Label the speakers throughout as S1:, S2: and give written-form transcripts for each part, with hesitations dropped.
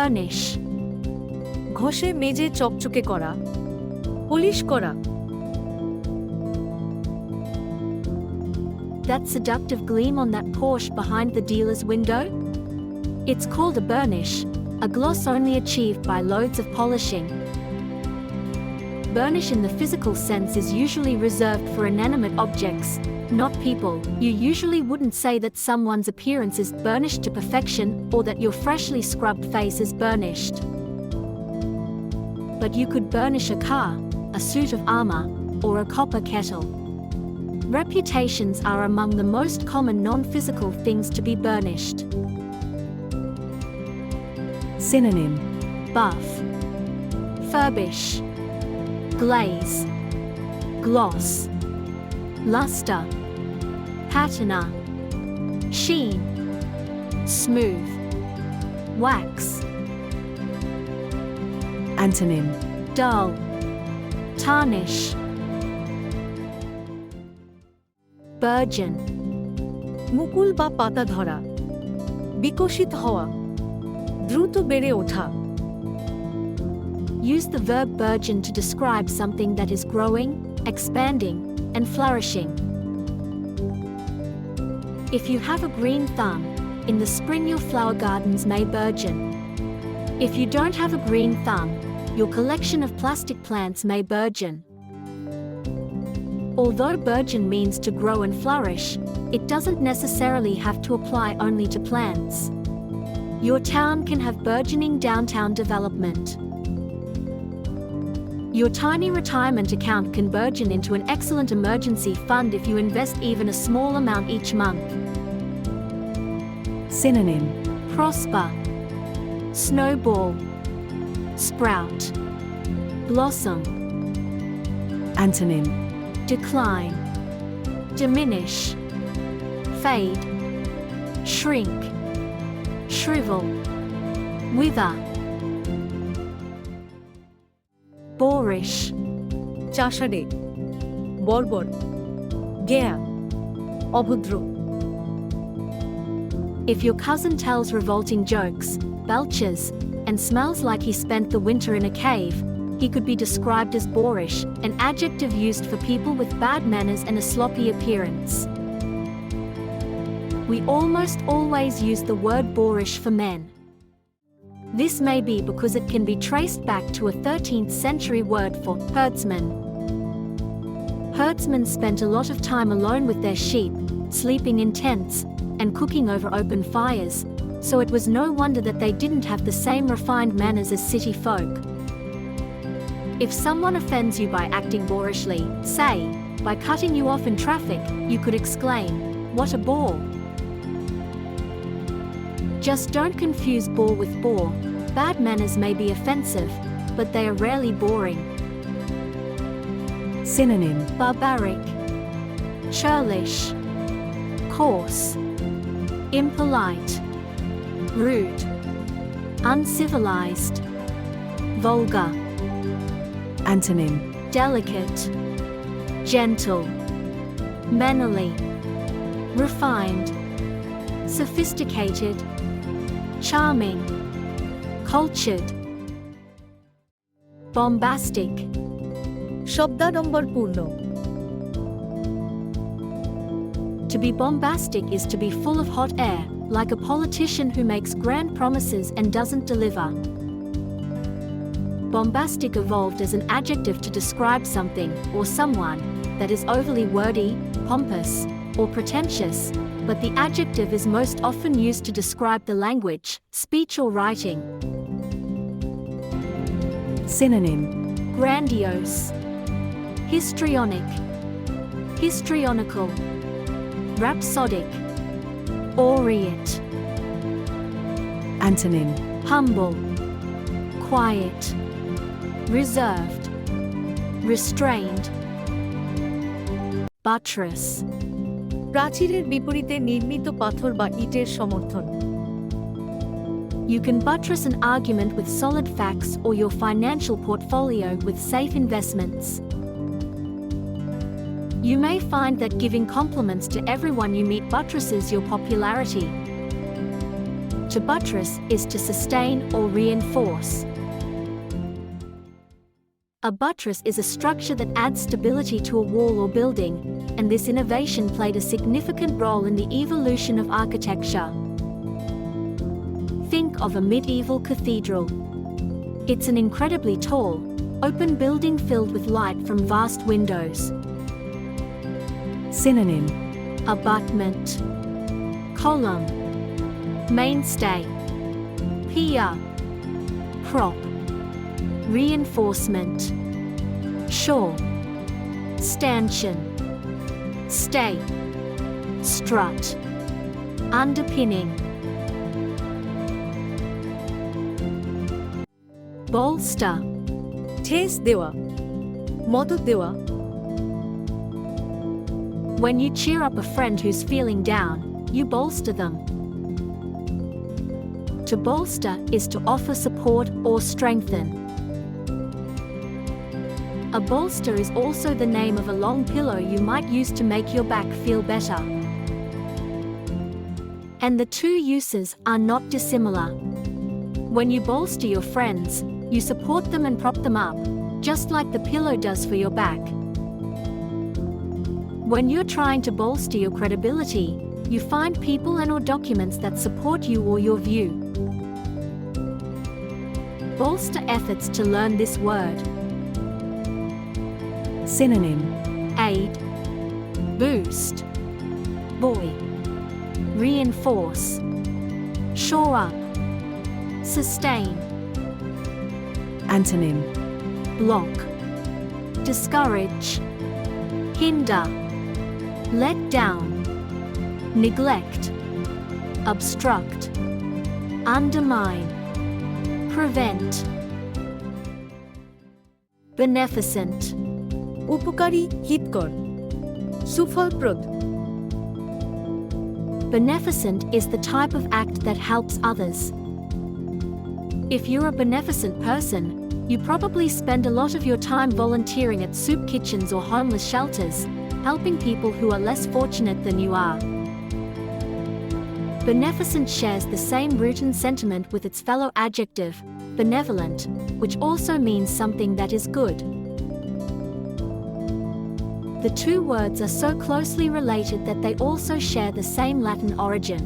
S1: Burnish.
S2: ঘষে মেজে চকচকে করা, পলিশ করা।
S1: That seductive gleam on that Porsche behind the dealer's window? It's called a burnish, a gloss only achieved by loads of polishing. Burnish in the physical sense is usually reserved for inanimate objects, not people. You usually wouldn't say that someone's appearance is burnished to perfection or that your freshly scrubbed face is burnished. But you could burnish a car, a suit of armor, or a copper kettle. Reputations are among the most common non-physical things to be burnished.
S3: Synonym:
S1: Buff, furbish, glaze, gloss, luster, patina, sheen, smooth, wax.
S3: Antonym:
S1: Dull, tarnish. Burgeon,
S2: মুকুল বা পাতা ধরা, বিকশিত হওয়া, দ্রুত বেড়ে ওঠা।
S1: Use the verb burgeon to describe something that is growing, expanding, and flourishing. If you have a green thumb, in the spring your flower gardens may burgeon. If you don't have a green thumb, your collection of plastic plants may burgeon. Although burgeon means to grow and flourish, it doesn't necessarily have to apply only to plants. Your town can have burgeoning downtown development. Your tiny retirement account can burgeon into an excellent emergency fund if you invest even a small amount each month.
S3: Synonym:
S1: Prosper, snowball, sprout, blossom.
S3: Antonym:
S1: Decline, diminish, fade, shrink, shrivel, wither. Boorish,
S2: চাষাড়ে, বর্বর, গেয়া, অভদ্র।
S1: If your cousin tells revolting jokes, belches, and smells like he spent the winter in a cave, he could be described as boorish, an adjective used for people with bad manners and a sloppy appearance. We almost always use the word boorish for men. This may be because it can be traced back to a 13th century word for herdsman. Herdsmen spent a lot of time alone with their sheep, sleeping in tents, and cooking over open fires, so it was no wonder that they didn't have the same refined manners as city folk. If someone offends you by acting boorishly, say, by cutting you off in traffic, you could exclaim, "What a bore!" Just don't confuse bore with bore. Bad manners may be offensive, but they are rarely boring.
S3: Synonym:
S1: Barbaric, churlish, coarse, impolite, rude, uncivilized, vulgar.
S3: Antonym:
S1: Delicate, gentle, mannerly, refined, sophisticated, charming, cultured. Bombastic,
S2: শব্দাডম্বরপূর্ণ।
S1: to be bombastic is to be full of hot air, like a politician who makes grand promises and doesn't deliver. Bombastic evolved as an adjective to describe something, or someone, that is overly wordy, pompous, or pretentious, but the adjective is most often used to describe the language, speech or writing.
S3: Synonym:
S1: Grandiose, histrionic, histrionical, rhapsodic, aureate.
S3: Antonym:
S1: Humble, quiet, reserved, restrained. Buttress,
S2: প্রাচীরের বিপরীতে নির্মিত পাথর বা ইটের সমর্থন।
S1: you can buttress an argument with solid facts or your financial portfolio with safe investments. You may find that giving compliments to everyone you meet buttresses your popularity. To buttress is to sustain or reinforce. A buttress is a structure that adds stability to a wall or building, and this innovation played a significant role in the evolution of architecture. Think of a medieval cathedral. It's an incredibly tall, open building filled with light from vast windows.
S3: Synonym.
S1: Abutment, column, mainstay, pier, prop, reinforcement, shore, stanchion, stay, strut, underpinning. Bolster,
S2: ঠেস দেওয়া, মদত দেওয়া।
S1: when you cheer up a friend who's feeling down, you bolster them. To bolster is to offer support or strengthen. A bolster is also the name of a long pillow you might use to make your back feel better. And the two uses are not dissimilar. When you bolster your friends, you support them and prop them up, just like the pillow does for your back. When you're trying to bolster your credibility, you find people and/or documents that support you or your view. Bolster efforts to learn this word.
S3: Synonym.
S1: Aid, boost, buoy, reinforce, shore up, sustain.
S3: Antonym.
S1: Block, discourage, hinder, let down, neglect, obstruct, undermine, prevent. Beneficent,
S2: উপকারী, হিতকর, সুফলপ্রদ।
S1: beneficent is the type of act that helps others. If you're a beneficent person, you probably spend a lot of your time volunteering at soup kitchens or homeless shelters, helping people who are less fortunate than you are. Beneficent shares the same root and sentiment with its fellow adjective, benevolent, which also means something that is good. The two words are so closely related that they also share the same Latin origin.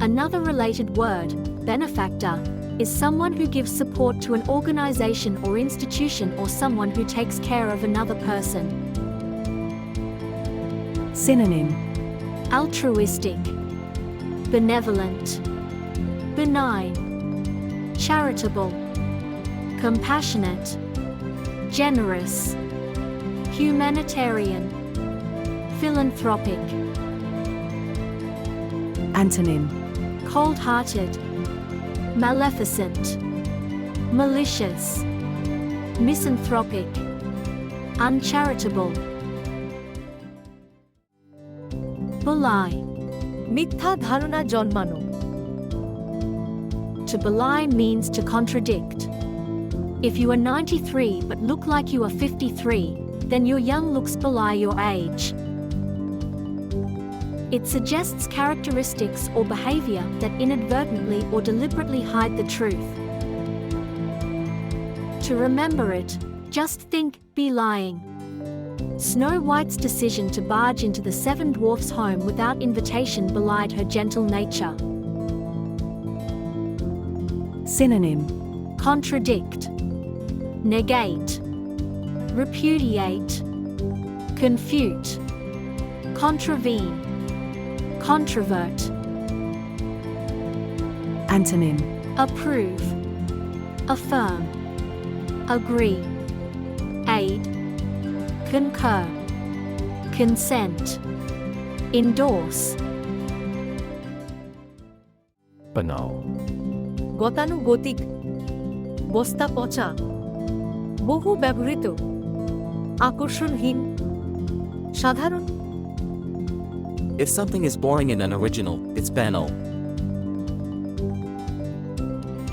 S1: Another related word, benefactor, is someone who gives support to an organization or institution or someone who takes care of another person.
S3: Synonym.
S1: Altruistic, benevolent, benign, charitable, compassionate, generous, humanitarian, philanthropic.
S3: Antonym.
S1: Cold-hearted, maleficent, malicious, misanthropic, uncharitable. Belie,
S2: মিথ্যা ধারণা জন্মানো।
S1: to belie means to contradict. If you are 93 but look like you are 53, then your young looks belie your age. It suggests characteristics or behavior that inadvertently or deliberately hide the truth. To remember it, just think, be lying. Snow White's decision to barge into the seven dwarfs' home without invitation belied her gentle nature.
S3: Synonym.
S1: Contradict, negate, repudiate, confute, contravene, controvert.
S3: Antonym.
S1: Approve, affirm, agree, aid, concur, consent, endorse.
S4: Banal.
S2: গতানুগতিক, বস্তা পচা, বহু ব্যবহৃত, আকর্ষণহীন, সাধারণ।
S4: If something is boring and unoriginal, it's banal.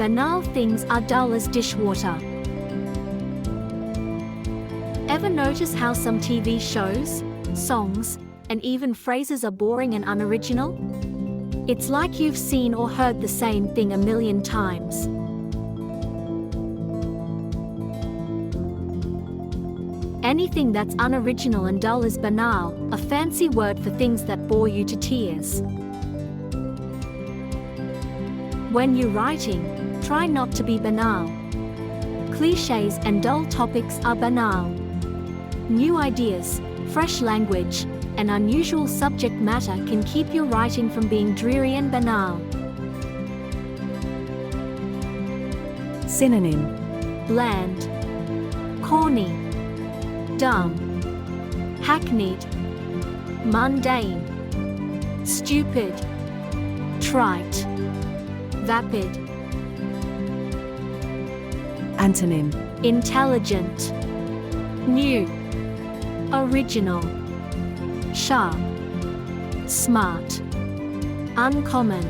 S1: Banal things are dull as dishwater. Ever notice how some TV shows, songs, and even phrases are boring and unoriginal? It's like you've seen or heard the same thing a million times. Anything that's unoriginal and dull is banal, a fancy word for things that bore you to tears. When you're writing, try not to be banal. Clichés and dull topics are banal. New ideas, fresh language, and unusual subject matter can keep your writing from being dreary and banal.
S3: Synonym.
S1: Bland, corny, dumb, hackneyed, mundane, stupid, trite, vapid.
S3: Antonym.
S1: Intelligent, new, original, sharp, smart, uncommon.